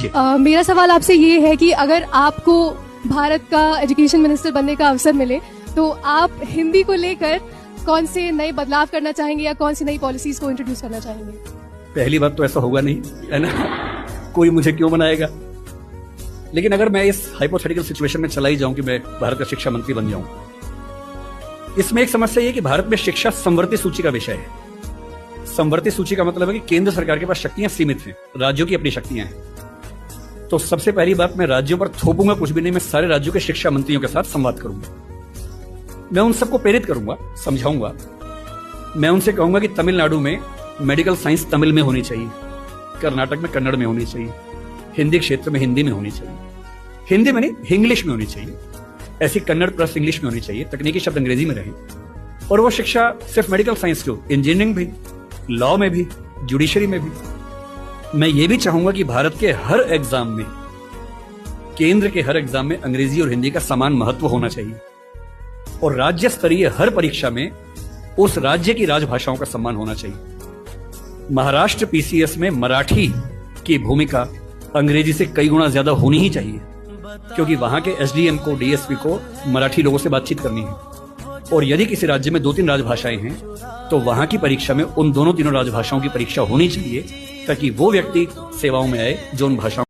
कीजिए। मेरा सवाल आपसे ये है कि अगर आपको भारत का एजुकेशन मिनिस्टर बनने का अवसर मिले तो आप हिंदी को लेकर कौन से नए बदलाव करना चाहेंगे या कौन सी नई पॉलिसीज को इंट्रोड्यूस करना चाहेंगे? पहली बात तो ऐसा होगा नहीं, है ना, कोई मुझे क्यों बनाएगा। लेकिन अगर मैं इस हाइपोथेटिकल सिचुएशन में चला ही जाऊं कि मैं भारत का शिक्षा मंत्री बन जाऊं, इसमें एक समस्या ये कि भारत में शिक्षा समवर्ती सूची का विषय है। समवर्ती सूची का मतलब है कि केंद्र सरकार के पास शक्तियां सीमित हैं, राज्यों की अपनी शक्तियां हैं। तो सबसे पहली बात, मैं राज्यों पर थोपूंगा कुछ भी नहीं, मैं सारे राज्यों के शिक्षा मंत्रियों के साथ संवाद करूंगा। मैं उन सबको प्रेरित करूंगा, समझाऊंगा। मैं उनसे कहूंगा कि तमिलनाडु में मेडिकल साइंस तमिल में होनी चाहिए, कर्नाटक में कन्नड़ में होनी चाहिए, हिंदी क्षेत्र में हिंदी में होनी चाहिए, हिंदी में नहीं इंग्लिश में होनी चाहिए, ऐसी कन्नड़ प्लस इंग्लिश में होनी चाहिए, तकनीकी शब्द अंग्रेजी में रहे। और वो शिक्षा सिर्फ मेडिकल साइंस की हो, इंजीनियरिंग भी, लॉ में भी, जुडिशरी में भी। मैं ये भी चाहूंगा कि भारत के हर एग्जाम में, केंद्र के हर एग्जाम में अंग्रेजी और हिंदी का समान महत्व होना चाहिए। और राज्य स्तरीय हर परीक्षा में उस राज्य की राजभाषाओं का सम्मान होना चाहिए। महाराष्ट्र पीसीएस में मराठी की भूमिका अंग्रेजी से कई गुना ज्यादा होनी ही चाहिए, क्योंकि वहां के एसडीएम को, डीएसपी को मराठी लोगों से बातचीत करनी है। और यदि किसी राज्य में 2-3 राजभाषाएं हैं तो वहां की परीक्षा में उन दोनों तीनों राजभाषाओं की परीक्षा होनी चाहिए, ताकि वो व्यक्ति सेवाओं में आए जो उन भाषाओं